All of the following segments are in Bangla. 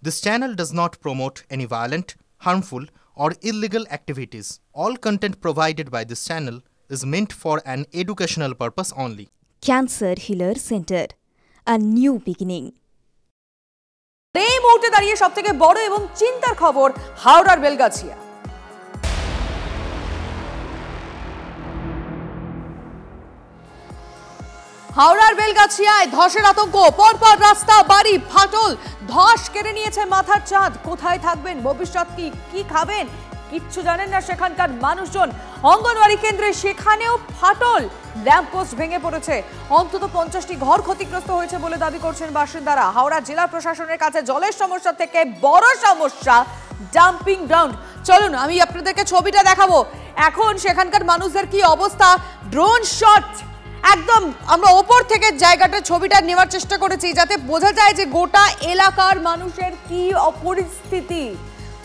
This channel does not promote any violent, harmful, or illegal activities. All content provided by this channel is meant for an educational purpose only. Cancer Healer Center, a new beginning. এই মুহূর্তে দাঁড়িয়ে সবথেকে বড় এবং চিন্তার খবর হাওড়ার বেলগাছিয়া। হাওড়ার বেলগাছিয়ায় ধসের আতঙ্ক, পরপর রাস্তা বাড়ি ফাটল, ধস কেড়ে নিয়েছে মাথার চাঁদ। কোথায় থাকবেন, ভবিষ্যৎ কি খাবেন কিচ্ছু জানেন না সেখানকার মানুষজন। অঙ্গনওয়াড়ি কেন্দ্রে সেখানেও ফাটল, ল্যাম্পপোস্ট ভেঙে পড়েছে, অন্তত 50টি ঘর ক্ষতিগ্রস্ত হয়েছে বলে দাবি করছেন বাসিন্দারা। হাওড়া জেলা প্রশাসনের কাছে জলের সমস্যা থেকে বড় সমস্যা ডাম্পিং গ্রাউন্ড। চলুন আমি আপনাদেরকে ছবিটা দেখাবো এখন সেখানকার মানুষদের কি অবস্থা। ড্রোন শট, একদম আমরা ওপর থেকে জায়গাটা ছবিটা নেওয়ার চেষ্টা করেছি যাতে বোঝা যায় যে গোটা এলাকার মানুষের কি পরিস্থিতি।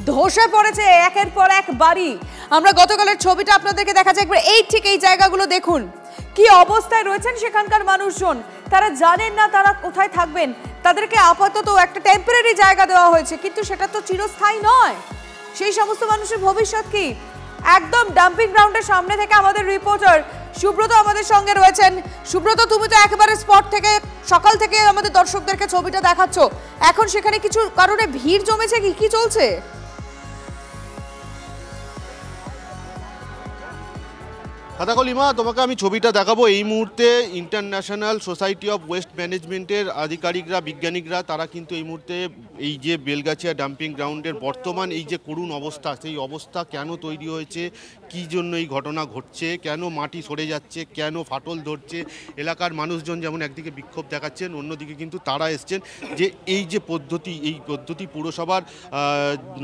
ধসে পড়েছে একের পর এক বাড়ি। আমরা গতকালের ছবিটা আপনাদেরকে দেখাচ্ছি একবার। এই ঠিক এই জায়গাগুলো দেখুন কি অবস্থায় রয়েছেন সেখানকার মানুষজন। তারা জানেন না তারা কোথায় থাকবেন। তাদেরকে আপাতত একটা টেম্পোরারি জায়গা দেওয়া হয়েছে, কিন্তু সেটা তো চিরস্থায়ী নয়। সেই সমস্ত মানুষের ভবিষ্যৎ কি? একদম ডাম্পিং গ্রাউন্ডের সামনে থেকে আমাদের রিপোর্টার সুব্রত আমাদের সঙ্গে রয়েছেন। সুব্রত, তুমি তো একেবারে স্পট থেকে সকাল থেকে আমাদের দর্শকদেরকে ছবিটা দেখাচ্ছ। এখন সেখানে কিছু কারণে ভিড় জমেছে কি চলছে? হাতাকলিমা, তোমাকে আমি ছবিটা দেখাবো। এই মুহূর্তে ইন্টারন্যাশনাল সোসাইটি অফ ওয়েস্ট ম্যানেজমেন্টের আধিকারিকরা, বিজ্ঞানিকরা, তারা কিন্তু এই মুহূর্তে এই যে বেলগাছিয়া ডাম্পিং গ্রাউন্ডের বর্তমান এই যে করুণ অবস্থা, সেই অবস্থা কেন তৈরি হয়েছে, কী জন্য এই ঘটনা ঘটছে, কেন মাটি সরে যাচ্ছে, কেন ফাটল ধরছে, এলাকার মানুষজন যেমন একদিকে বিক্ষোভ দেখাচ্ছেন, অন্যদিকে কিন্তু তারা এসছেন যে এই যে পদ্ধতি পুরসভার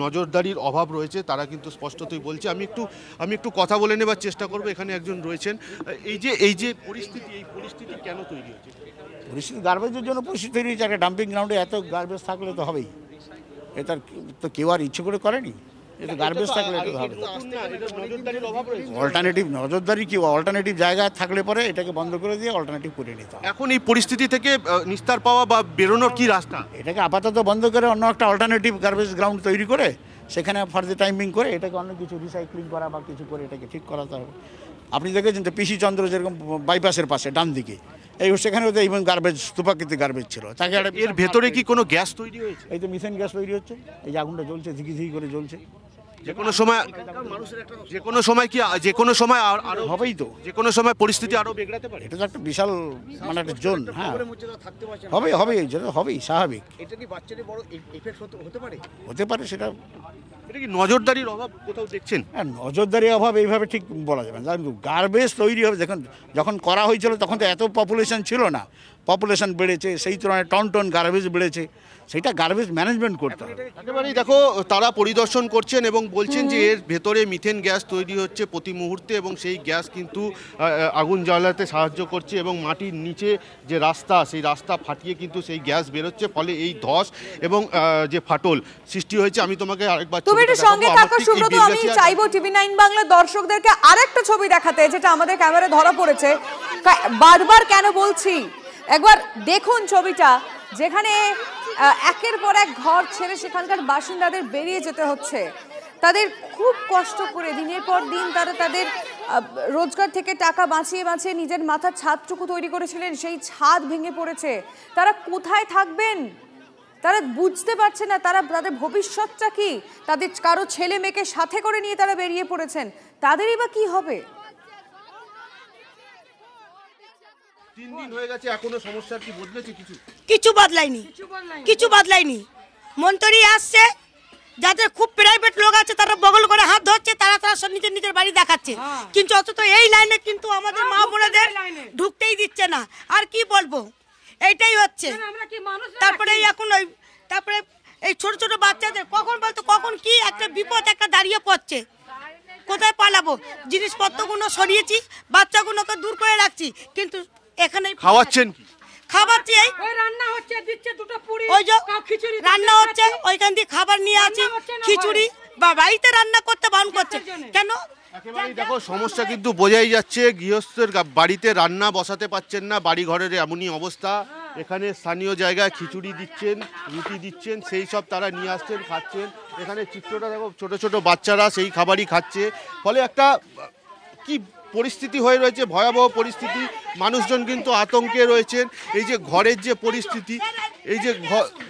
নজরদারির অভাব রয়েছে, তারা কিন্তু স্পষ্টতই বলছে। আমি একটু কথা বলে নেবার চেষ্টা করবো। এখানে একজন রয়েছেন। এই যে পরিস্থিতি কেন তৈরি হচ্ছে? পরিস্থিতি গার্বেজের জন্য পরিস্থিতি তৈরি হয়েছে। একটা ডাম্পিং গ্রাউন্ডে এত গার্বেজ থাকলে তো হবেই। এটা তো কেউ আর ইচ্ছে করে করেনি। এটা গার্বেজ থাকলে এটা হবে। অল্টারনেটিভ জায়গা থাকলে পরে এটাকে বন্ধ করে দিয়ে অল্টারনেটিভ করে নিতে হবে। এখন এই পরিস্থিতি থেকে নিস্তার পাওয়া বা বেরোনোর কি রাস্তা? এটাকে আপাতত বন্ধ করে অন্য একটা অল্টারনেটিভ গার্বেজ গ্রাউন্ড তৈরি করে সেখানে ফার্দার টাইমিং করে এটাকে অন্য কিছু রিসাইক্লিং করা বা কিছু করে এটাকে ঠিক করাতে হবে। আপনি দেখেছেন তো পিসি চন্দ্র যেরকম বাইপাসের পাশে ডান দিকে সেখানেও তো ইভেন গার্বেজ, স্তূপাকৃতিক গার্বেজ ছিল। তাকে এর ভেতরে কি কোনো গ্যাস তৈরি হয়েছে? এই তো মিথেন গ্যাস তৈরি হচ্ছে। এই যে আগুনটা জ্বলছে, ঝিকি করে জ্বলছে। যে কোনো সময় আরো হবেই তো, যে কোনো সময় পরিস্থিতি আরো বিগড়াতে পারে। এটা তো একটা বিশাল মানে একটা জোন। হ্যাঁ, হবেই স্বাভাবিক। এটা কি বাচ্চাদের বড় এফেক্ট হতে পারে? হতে পারে। সেটা কি নজরদারির অভাব কোথাও দেখছেন? হ্যাঁ, নজরদারির অভাব এইভাবে ঠিক বলা যাবে না। গার্বেজ তৈরি হবে, যখন করা হয়েছিল তখন তো এত পপুলেশন ছিল না। পপুলেশন বেড়েছে, সেই তুলনায় টন গার্বেজ বেড়েছে। সেটা গার্বেজ ম্যানেজমেন্ট করতে হবে। একেবারেই দেখো, তারা পরিদর্শন করছেন এবং বলছেন যে এর ভেতরে মিথেন গ্যাস তৈরি হচ্ছে প্রতি মুহূর্তে, এবং সেই গ্যাস কিন্তু আগুন জ্বালাতে সাহায্য করছে, এবং মাটির নিচে যে রাস্তা, সেই রাস্তা ফাটিয়ে কিন্তু সেই গ্যাস বেরোচ্ছে, ফলে এই ধস এবং যে ফাটল সৃষ্টি হয়েছে। আমি তোমাকে আরেকবার তুমি একটু সঙ্গে থাকো সুব্রত। আমি চাইবো টিভি9 বাংলা দর্শকদেরকে আরেকটা ছবি দেখাতে, যেটা আমাদের ক্যামেরায় ধরা পড়েছে। বারবার কেন বলছি, একবার দেখুন ছবিটা, যেখানে একের পর এক ঘর ছেড়ে সেখানকার বাসিন্দাদের বেরিয়ে যেতে হচ্ছে। তাদের খুব কষ্ট করে দিনের পর দিন তারা তাদের রোজগার থেকে টাকা বাঁচিয়ে নিজের মাথার ছাদটুকু তৈরি করেছিলেন, সেই ছাদ ভেঙে পড়েছে। তারা কোথায় থাকবেন তারা বুঝতে পারছে না। তাদের ভবিষ্যৎটা কি? তাদের কারো ছেলে মেয়েকে সাথে করে নিয়ে তারা বেরিয়ে পড়েছেন, তাদেরই বা কি হবে? 3 দিন হয়ে গেছে, এখনো সমস্যা কি বদলেছে? কিছু বদলায়নি। মন্ত্রী আসছে, যাদের খুব প্রাইভেট লোক আছে তারা বগল করে হাত ধরছে, তারা সব নিজের বাড়ি দেখাচ্ছে, কিন্তু অথচ এই লাইনে কিন্তু আমাদের মা বোনেদের ঢুকতেই দিচ্ছে না। আর কি বলবো, এইটাই হচ্ছে। তারপরে এই ছোট বাচ্চাদের কখন কি একটা বিপদ একটা দাঁড়িয়ে পড়ছে। কোথায় পালাবো? জিনিসপত্রগুলো সরিয়েছি, বাচ্চাগুলোকে দূর করে রাখছি, কিন্তু এখানে খাওয়াচ্ছেন কি? খাবারছি ওই রান্না হচ্ছে, দিচ্ছে দুটো পুরি, ওই যে খিচুড়ি রান্না হচ্ছে, ওইখান দিয়ে খাবার নিয়ে আসি, খিচুড়ি বা বাড়িতে রান্না করতে বারণ করছে কেন? একেবারেই দেখো, সমস্যা কিন্তু বোঝাই যাচ্ছে। গৃহস্থের বাড়িতে রান্না বসাতে পারছেন না, বাড়ি ঘরের এমনই অবস্থা। এখানে স্থানীয় জায়গায় খিচুড়ি দিচ্ছেন, রুটি দিচ্ছেন, সেই সব তারা নিয়ে আসছেন, খাচ্ছেন। এখানে চিত্রটা দেখো, ছোট ছোট বাচ্চারা সেই খাবারই খাচ্ছে। ফলে একটা কি পরিস্থিতি হয়ে রয়েছে, ভয়াবহ পরিস্থিতি। মানুষজন কিন্তু আতঙ্কে রয়েছেন। এই যে ঘরের যে পরিস্থিতি, এই যে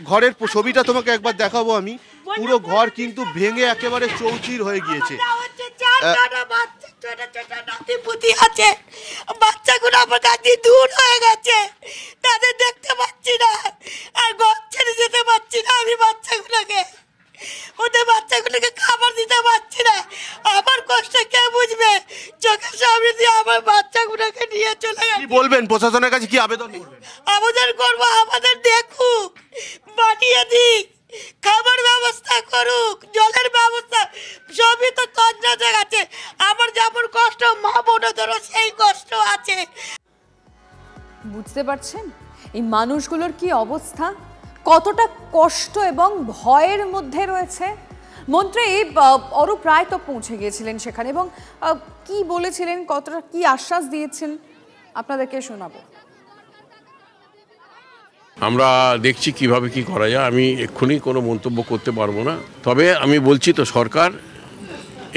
ঘরের ছবিটা তোমাকে একবার দেখাবো আমি, পুরো ঘর কিন্তু ভেঙে একেবারে চৌচির হয়ে গিয়েছে। বাচ্চাগুলো আমার কাছে দূর হয়ে গেছে, তাদের দেখতে পাচ্ছি না, আর ঘর ছেড়ে যেতে পারছি না। আমি বাচ্চাগুলোকে, ওদের বাচ্চাগুলোকে খাবার দিতে পারছি না। আমার কষ্ট কে বুঝবে? চোখের সামনে দিয়ে আমার বাচ্চাগুলোকে নিয়ে চলে গেছে। কি বলবেন, প্রশাসনের কাছে কি আবেদন করবেন? আবেদন করবো আমাদের দেখুক, বানিয়ে দিক, খাবার ব্যবস্থা করুক, জলের ব্যবস্থা, সবই তো তছনছ হয়ে গেছে। আমার যেমন কষ্ট, মা বোনদেরও সেই কষ্ট আছে। বুঝতে পারছেন এই মানুষগুলোর কি অবস্থা, কতটা কষ্ট এবং ভয়ের মধ্যে রয়েছে। মন্ত্রী অরূপ রায় তো পৌঁছে গিয়েছিলেন সেখানে এবং কি বলেছিলেন, কতটা কি আশ্বাস দিয়েছেন আপনাদেরকে শোনাবো। আমরা দেখছি কিভাবে কি করা যায়। আমি এক্ষুনি কোনো মন্তব্য করতে পারবো না, তবে আমি বলছি তো সরকার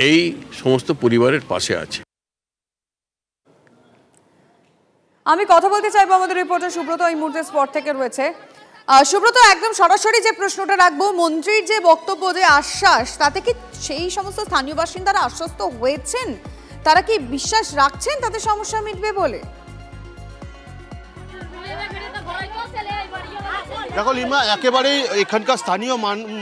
এই সমস্ত পরিবারের পাশে আছে। আমি কথা বলতে চাইবো আমাদের রিপোর্টার সুব্রত এই মুহূর্তে স্পট থেকে রয়েছে। সুব্রত, একদম সরাসরি যে প্রশ্নটা রাখবো, মন্ত্রীর যে বক্তব্য, যে আশ্বাস, তাতে কি সেই সমস্ত স্থানীয় বাসিন্দারা আশ্বস্ত হয়েছেন? তারা কি বিশ্বাস রাখছেন তাদের সমস্যা মিটবে বলে? দেখো লিমা, একেবারেই এখানকার স্থানীয়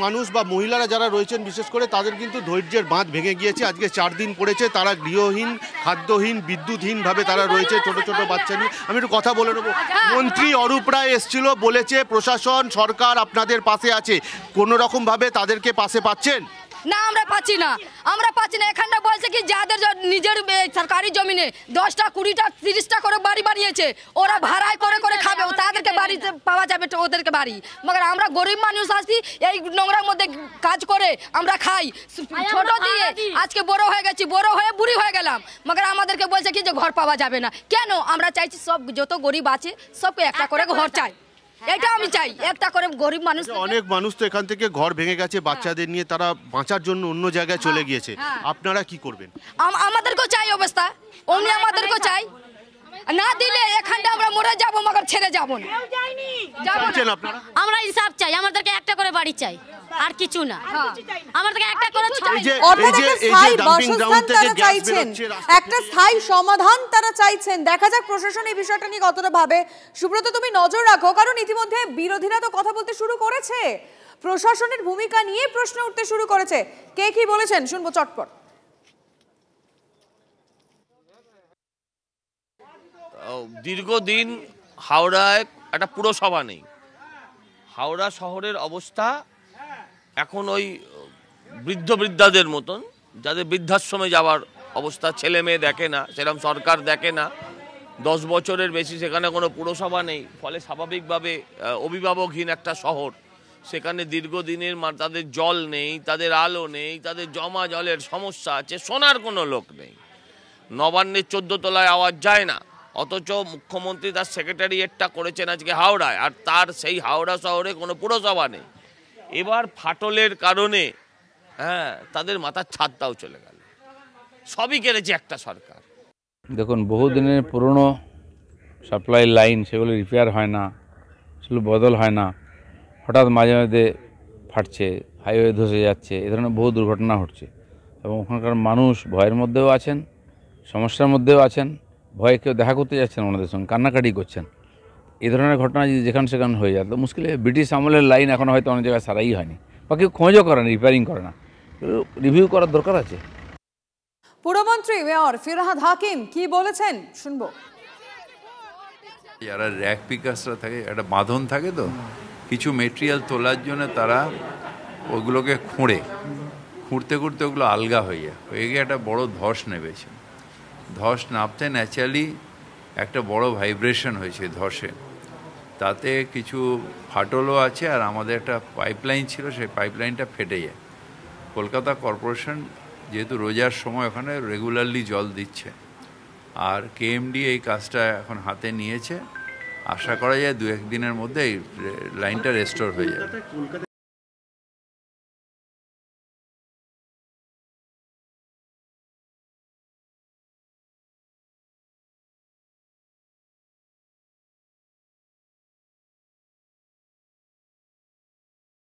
মানুষ বা মহিলারা যারা রয়েছেন বিশেষ করে, তাদের কিন্তু ধৈর্যের বাঁধ ভেঙে গিয়েছে। আজকে 4 দিন পড়েছে, তারা গৃহহীন, খাদ্যহীন, বিদ্যুৎহীনভাবে তারা রয়েছে, ছোট ছোট বাচ্চা নিয়ে। আমি একটু কথা বলে নেবো। মন্ত্রী অরূপ রায় এসেছিল, বলেছে প্রশাসন, সরকার আপনাদের পাশে আছে। কোনো রকমভাবে তাদেরকে পাশে পাচ্ছেন? না, আমরা পাচ্ছি না, আমরা পাচ্ছি না। এখানটা বলছে কি যাদের নিজের সরকারি জমিনে 10টা 20টা 30টা করে বাড়ি বানিয়েছে, ওরা ভাড়ায় করে করে খাবে, তাদেরকে বাড়িতে পাওয়া যাবে ওদেরকে বাড়ি। মগর আমরা গরিব মানুষ আছি, এই নোংরার মধ্যে কাজ করে আমরা খাই, ছোট দিয়ে আজকে বড় হয়ে গেছি, বড় হয়ে বুড়ি হয়ে গেলাম। মগর আমাদেরকে বলছে কি যে ঘর পাওয়া যাবে না। কেন? আমরা চাইছি সব যত গরিব আছে সবকে একটা করে ঘর চাই, এটা আমি চাই, একটা করে গরিব মানুষ। অনেক মানুষ তো এখান থেকে ঘর ভেঙে গেছে, বাচ্চাদের নিয়ে তারা বাঁচার জন্য অন্য জায়গায় চলে গিয়েছে। আপনারা কি করবেন? আমাদেরকেও চাই অবস্থা, অমনি আমাদেরকেও চাই। না দিলে এখানটা আমরা মরে যাবো, মগর ছেড়ে যাবো না। আমরা ইনসাফ চাই, আমাদেরকে একটা করে বাড়ি চাই, আর কিছু না। আমাদেরকে একটা করে চাইছেন, একটা স্থায়ী সমাধান তারা চাইছেন। দেখা যাক প্রশাসন এই বিষয়টা নিয়ে কতটা ভাবে। সুব্রত, তুমি নজর রাখো, কারণ ইতিমধ্যে বিরোধীরা তো কথা বলতে শুরু করেছে, প্রশাসনের ভূমিকা নিয়ে প্রশ্ন উঠতে শুরু করেছে। কে কি বলেছেন শুনবো চটপট। দীর্ঘদিন হাওড়ায় একটা পুরসভা নেই। হাওড়া শহরের অবস্থা এখন ওই বৃদ্ধাদের মতন, যাদের বৃদ্ধাশ্রমে যাওয়ার অবস্থা, ছেলে মেয়ে দেখে না, সেরকম সরকার দেখে না। 10 বছরের বেশি সেখানে কোনো পুরসভা নেই, ফলে স্বাভাবিকভাবে অভিভাবকহীন একটা শহর। সেখানে দীর্ঘদিনের তাদের জল নেই, তাদের আলো নেই, তাদের জমা জলের সমস্যা আছে, শোনার কোনো লোক নেই। নবান্নের 14 তলায় আওয়াজ যায় না, অথচ মুখ্যমন্ত্রী তার সেক্রেটারিয়েটটা করেছেন আজকে হাওড়ায়, আর তার সেই হাওড়া শহরে কোনো পুরসভা নেই। এবার ফাটলের কারণে তাদের মাথার ছাদটাও চলে গেল, সবই কেড়েছে একটা সরকার। দেখুন, বহুদিনের পুরনো সাপ্লাই লাইন, সেগুলো রিপেয়ার হয় না, সেগুলো বদল হয় না, হঠাৎ মাঝে মাঝে ফাটছে, হাইওয়ে ধসে যাচ্ছে, এ ধরনের বহু দুর্ঘটনা ঘটছে। এবং ওখানকার মানুষ ভয়ের মধ্যেও আছেন, সমস্যার মধ্যেও আছেন, ভয়ে কেউ দেখা করতে যাচ্ছেন ওনাদের সঙ্গে, কান্নাকাটি করছেন। এই ধরনের ঘটনা যদি যেখানে সেখানে হয়ে যায় তো মুশকিল। ব্রিটিশ আমলের লাইন এখন হয়তো অনেক জায়গায় সারাই হয়নি, বা কেউ খোঁজও করে না, রিপেয়ারিং করে না, রিভিউ করার দরকার আছে। পুরমন্ত্রী মেয়র ফিরহাদ হাকিম কি বলেছেন শুনবো। যারা র্যাক পিকার্সরা থাকে, একটা বাঁধন থাকে, তো কিছু মেটেরিয়াল তোলার জন্য তারা ওগুলোকে খুঁড়তে ওগুলো আলগা হয়ে গিয়ে একটা বড় ধস নেমেছে। ধস নামতে ন্যাচারালি একটা বড় ভাইব্রেশন হয়েছে ধসে, তাতে কিছু ফাটলও আছে। আর আমাদের একটা পাইপলাইন ছিল, সেই পাইপলাইনটা ফেটে যায়। কলকাতা কর্পোরেশন যেহেতু রোজার সময় ওখানে রেগুলারলি জল দিচ্ছে, আর কেএমডি এই কাজটা এখন হাতে নিয়েছে। আশা করা যায় 2-1 দিনের মধ্যে এই লাইনটা রেস্টোর হয়ে যাবে।